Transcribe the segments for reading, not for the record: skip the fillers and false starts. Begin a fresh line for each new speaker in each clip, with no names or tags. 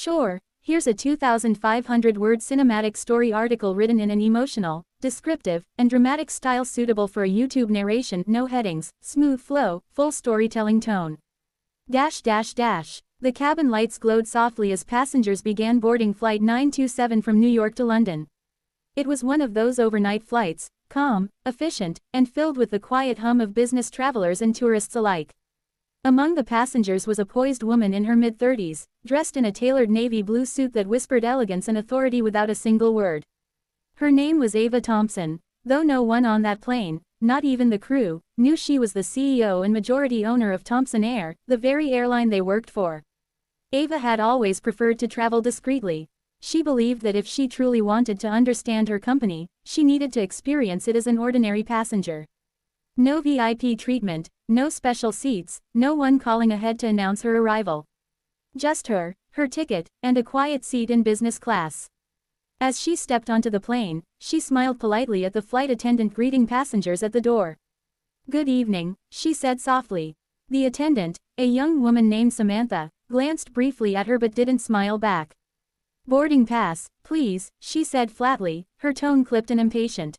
Sure, here's a 2,500-word cinematic story article written in an emotional, descriptive, and dramatic style suitable for a YouTube narration, no headings, smooth flow, full storytelling tone. The cabin lights glowed softly as passengers began boarding Flight 927 from New York to London. It was one of those overnight flights, calm, efficient, and filled with the quiet hum of business travelers and tourists alike. Among the passengers was a poised woman in her mid-30s, dressed in a tailored navy blue suit that whispered elegance and authority without a single word. Her name was Ava Thompson, though no one on that plane, not even the crew, knew she was the CEO and majority owner of Thompson Air, the very airline they worked for. Ava had always preferred to travel discreetly. She believed that if she truly wanted to understand her company, she needed to experience it as an ordinary passenger. No VIP treatment, no special seats, no one calling ahead to announce her arrival. Just her ticket, and a quiet seat in business class. As she stepped onto the plane, she smiled politely at the flight attendant greeting passengers at the door. "Good evening," she said softly. The attendant, a young woman named Samantha, glanced briefly at her but didn't smile back. "Boarding pass, please," she said flatly, her tone clipped and impatient.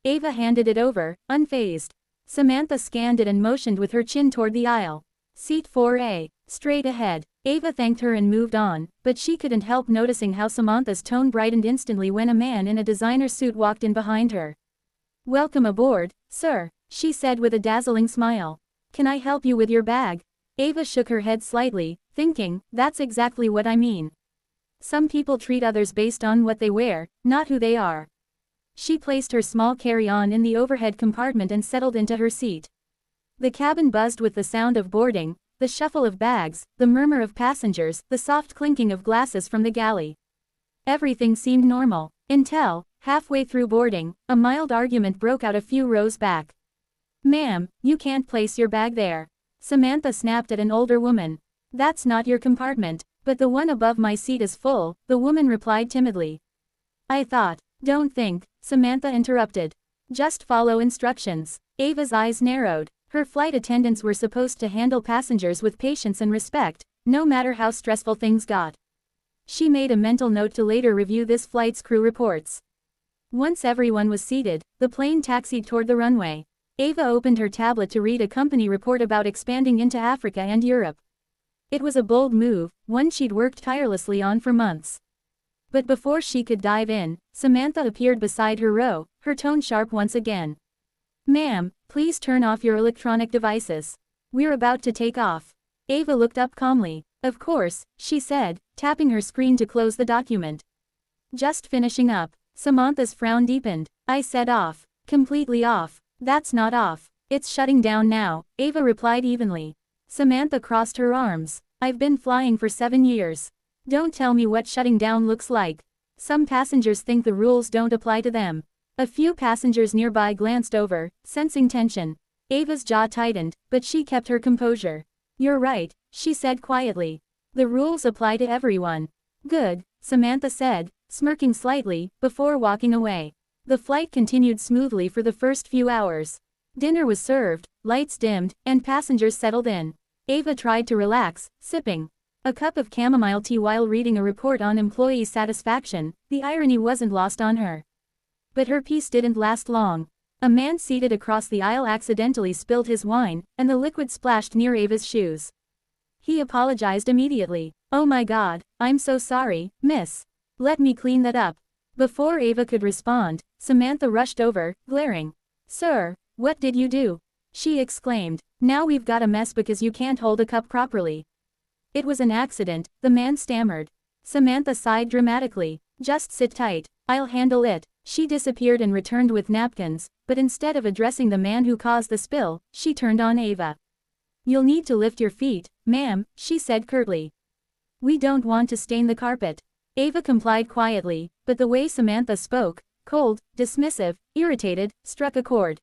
Ava handed it over, unfazed. Samantha scanned it and motioned with her chin toward the aisle. "Seat 4A, straight ahead." Ava thanked her and moved on, but she couldn't help noticing how Samantha's tone brightened instantly when a man in a designer suit walked in behind her. "Welcome aboard, sir," she said with a dazzling smile. "Can I help you with your bag?" Ava shook her head slightly, thinking, that's exactly what I mean. Some people treat others based on what they wear, not who they are. She placed her small carry-on in the overhead compartment and settled into her seat. The cabin buzzed with the sound of boarding, the shuffle of bags, the murmur of passengers, the soft clinking of glasses from the galley. Everything seemed normal, until, halfway through boarding, a mild argument broke out a few rows back. "Ma'am, you can't place your bag there," Samantha snapped at an older woman. "That's not your compartment, but the one above my seat is full," the woman replied timidly. "I thought." "Don't think," Samantha interrupted. "Just follow instructions." Ava's eyes narrowed. Her flight attendants were supposed to handle passengers with patience and respect, no matter how stressful things got. She made a mental note to later review this flight's crew reports. Once everyone was seated, the plane taxied toward the runway. Ava opened her tablet to read a company report about expanding into Africa and Europe. It was a bold move, one she'd worked tirelessly on for months. But before she could dive in, Samantha appeared beside her row, her tone sharp once again. "Ma'am, please turn off your electronic devices. We're about to take off." Ava looked up calmly. "Of course," she said, tapping her screen to close the document. "Just finishing up." Samantha's frown deepened. "I said off. Completely off." "That's not off. It's shutting down now," Ava replied evenly. Samantha crossed her arms. "I've been flying for 7 years. Don't tell me what shutting down looks like." Some passengers think the rules don't apply to them. A few passengers nearby glanced over, sensing tension. Ava's jaw tightened, but she kept her composure. "You're right," she said quietly. "The rules apply to everyone." "Good," Samantha said, smirking slightly, before walking away. The flight continued smoothly for the first few hours. Dinner was served, lights dimmed, and passengers settled in. Ava tried to relax, sipping a cup of chamomile tea while reading a report on employee satisfaction. The irony wasn't lost on her. But her peace didn't last long. A man seated across the aisle accidentally spilled his wine, and the liquid splashed near Ava's shoes. He apologized immediately. "Oh my God, I'm so sorry, miss. Let me clean that up." Before Ava could respond, Samantha rushed over, glaring. "Sir, what did you do?" she exclaimed. "Now we've got a mess because you can't hold a cup properly." "It was an accident," the man stammered. Samantha sighed dramatically. "Just sit tight. I'll handle it." She disappeared and returned with napkins, but instead of addressing the man who caused the spill, she turned on Ava. "You'll need to lift your feet, ma'am," she said curtly. "We don't want to stain the carpet." Ava complied quietly, but the way Samantha spoke, cold, dismissive, irritated, struck a chord.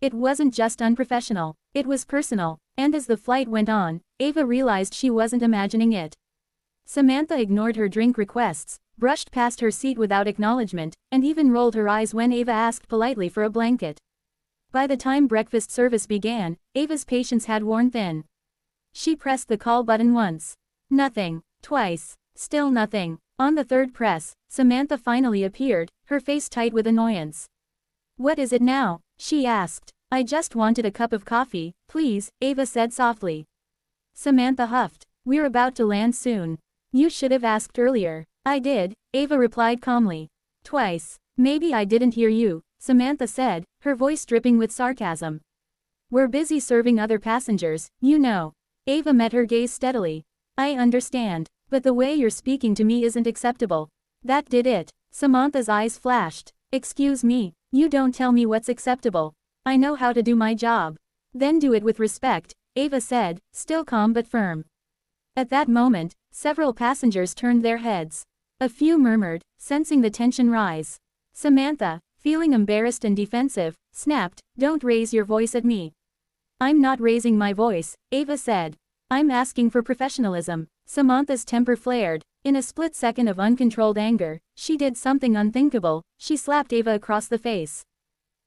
It wasn't just unprofessional, it was personal, and as the flight went on, Ava realized she wasn't imagining it. Samantha ignored her drink requests, brushed past her seat without acknowledgement, and even rolled her eyes when Ava asked politely for a blanket. By the time breakfast service began, Ava's patience had worn thin. She pressed the call button once. Nothing. Twice. Still nothing. On the third press, Samantha finally appeared, her face tight with annoyance. "What is it now?" she asked. "I just wanted a cup of coffee, please," Ava said softly. Samantha huffed. "We're about to land soon. You should have asked earlier." "I did," Ava replied calmly. "Twice." "Maybe I didn't hear you," Samantha said, her voice dripping with sarcasm. "We're busy serving other passengers, you know." Ava met her gaze steadily. "I understand. But the way you're speaking to me isn't acceptable." That did it. Samantha's eyes flashed. "Excuse me, you don't tell me what's acceptable. I know how to do my job." "Then do it with respect," Ava said, still calm but firm. At that moment, several passengers turned their heads. A few murmured, sensing the tension rise. Samantha, feeling embarrassed and defensive, snapped, "Don't raise your voice at me." "I'm not raising my voice," Ava said. "I'm asking for professionalism." Samantha's temper flared. In a split second of uncontrolled anger, she did something unthinkable. She slapped Ava across the face.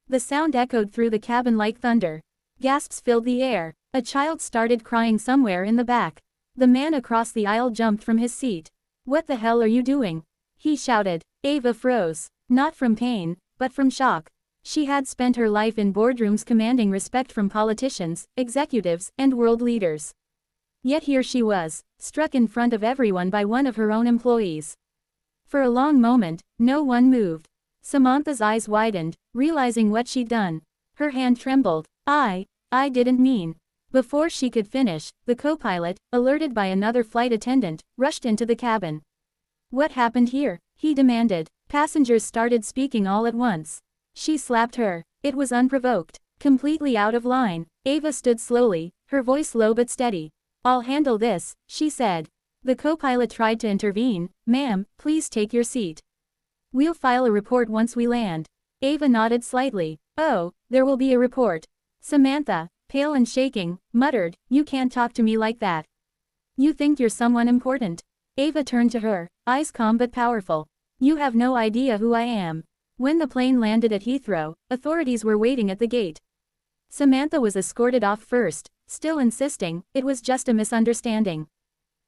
The sound echoed through the cabin like thunder. Gasps filled the air. A child started crying somewhere in the back. The man across the aisle jumped from his seat. "What the hell are you doing?" he shouted. Ava froze. Not from pain, but from shock. She had spent her life in boardrooms commanding respect from politicians, executives, and world leaders. Yet here she was, struck in front of everyone by one of her own employees. For a long moment, no one moved. Samantha's eyes widened, realizing what she'd done. Her hand trembled. I didn't mean." Before she could finish, the co-pilot, alerted by another flight attendant, rushed into the cabin. "What happened here?" he demanded. Passengers started speaking all at once. She slapped her. It was unprovoked. Completely out of line. Ava stood slowly, her voice low but steady. "I'll handle this," she said. The co-pilot tried to intervene. "Ma'am, please take your seat. We'll file a report once we land." Ava nodded slightly. "Oh, there will be a report." Samantha, pale and shaking, muttered, "You can't talk to me like that. You think you're someone important." Ava turned to her, eyes calm but powerful. "You have no idea who I am." When the plane landed at Heathrow, authorities were waiting at the gate. Samantha was escorted off first, still insisting it was just a misunderstanding.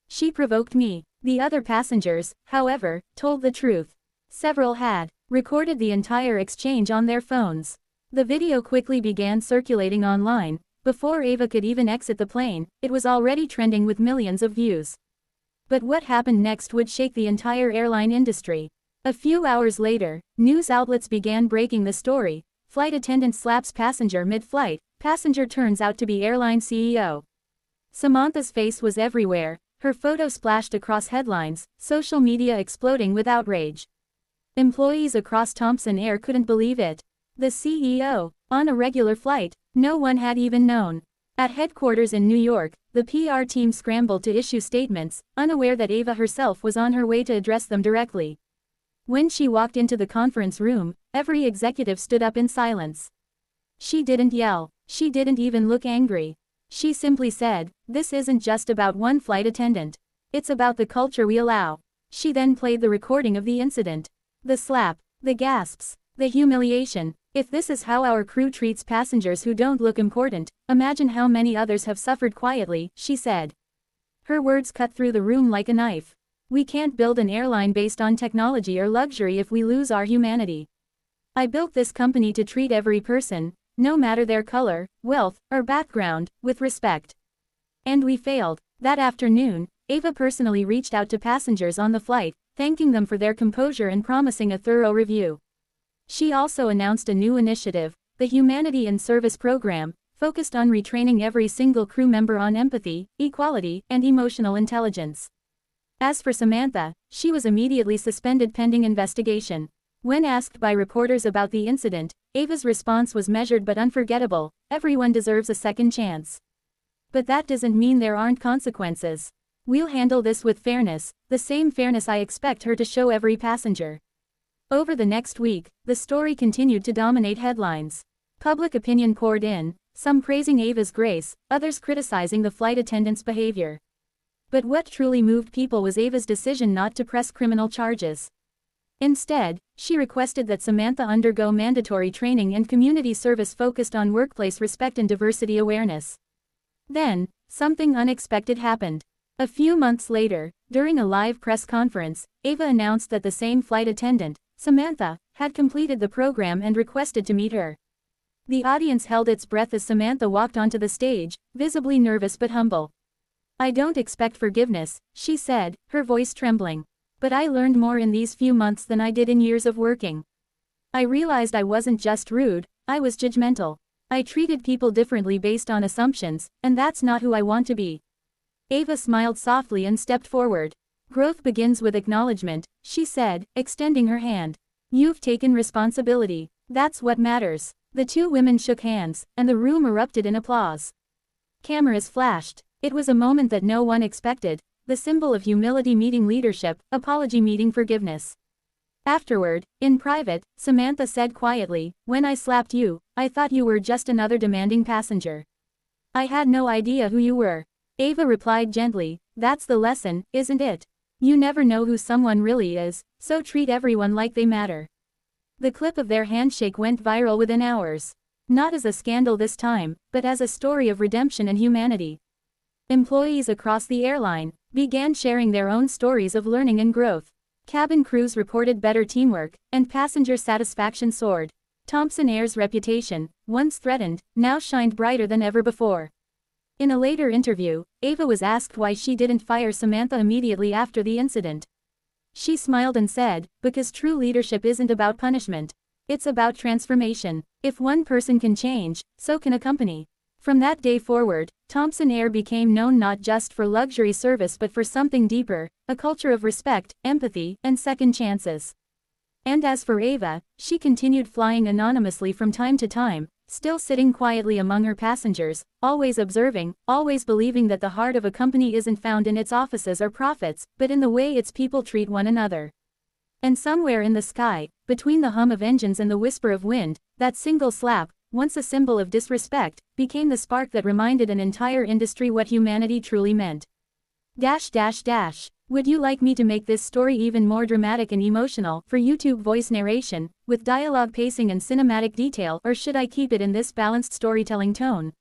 "She provoked me." The other passengers, however, told the truth. Several had recorded the entire exchange on their phones. The video quickly began circulating online. Before Ava could even exit the plane, it was already trending with millions of views. But what happened next would shake the entire airline industry. A few hours later, news outlets began breaking the story. Flight attendant slaps passenger mid-flight, passenger turns out to be airline CEO. Samantha's face was everywhere, her photo splashed across headlines, social media exploding with outrage. Employees across Thompson Air couldn't believe it. The CEO, on a regular flight, no one had even known. At headquarters in New York, the PR team scrambled to issue statements, unaware that Ava herself was on her way to address them directly. When she walked into the conference room, every executive stood up in silence. She didn't yell. She didn't even look angry. She simply said, "This isn't just about one flight attendant. It's about the culture we allow." She then played the recording of the incident. The slap, the gasps, the humiliation. "If this is how our crew treats passengers who don't look important, imagine how many others have suffered quietly," she said. Her words cut through the room like a knife. "We can't build an airline based on technology or luxury if we lose our humanity. I built this company to treat every person, no matter their color, wealth, or background, with respect. And we failed." That afternoon, Ava personally reached out to passengers on the flight, thanking them for their composure and promising a thorough review. She also announced a new initiative, the Humanity in Service program, focused on retraining every single crew member on empathy, equality, and emotional intelligence. As for Samantha, she was immediately suspended pending investigation. When asked by reporters about the incident, Ava's response was measured but unforgettable: "Everyone deserves a second chance. But that doesn't mean there aren't consequences. We'll handle this with fairness, the same fairness I expect her to show every passenger." Over the next week, the story continued to dominate headlines. Public opinion poured in, some praising Ava's grace, others criticizing the flight attendant's behavior. But what truly moved people was Ava's decision not to press criminal charges. Instead, she requested that Samantha undergo mandatory training and community service focused on workplace respect and diversity awareness. Then, something unexpected happened. A few months later, during a live press conference, Ava announced that the same flight attendant, Samantha, had completed the program and requested to meet her. The audience held its breath as Samantha walked onto the stage, visibly nervous but humble. "I don't expect forgiveness," she said, her voice trembling. "But I learned more in these few months than I did in years of working. I realized I wasn't just rude, I was judgmental. I treated people differently based on assumptions, and that's not who I want to be." Ava smiled softly and stepped forward. "Growth begins with acknowledgement," she said, extending her hand. "You've taken responsibility. That's what matters." The two women shook hands, and the room erupted in applause. Cameras flashed. It was a moment that no one expected, the symbol of humility meeting leadership, apology meeting forgiveness. Afterward, in private, Samantha said quietly, "When I slapped you, I thought you were just another demanding passenger. I had no idea who you were." Ava replied gently, "That's the lesson, isn't it? You never know who someone really is, so treat everyone like they matter." The clip of their handshake went viral within hours. Not as a scandal this time, but as a story of redemption and humanity. Employees across the airline began sharing their own stories of learning and growth. Cabin crews reported better teamwork, and passenger satisfaction soared. Thompson Air's reputation, once threatened, now shined brighter than ever before. In a later interview, Ava was asked why she didn't fire Samantha immediately after the incident. She smiled and said, "Because true leadership isn't about punishment. It's about transformation. If one person can change, so can a company." From that day forward, Thompson Air became known not just for luxury service but for something deeper, a culture of respect, empathy, and second chances. And as for Ava, she continued flying anonymously from time to time, still sitting quietly among her passengers, always observing, always believing that the heart of a company isn't found in its offices or profits, but in the way its people treat one another. And somewhere in the sky, between the hum of engines and the whisper of wind, that single slap, once a symbol of disrespect, became the spark that reminded an entire industry what humanity truly meant. Would you like me to make this story even more dramatic and emotional for YouTube voice narration, with dialogue pacing and cinematic detail, or should I keep it in this balanced storytelling tone?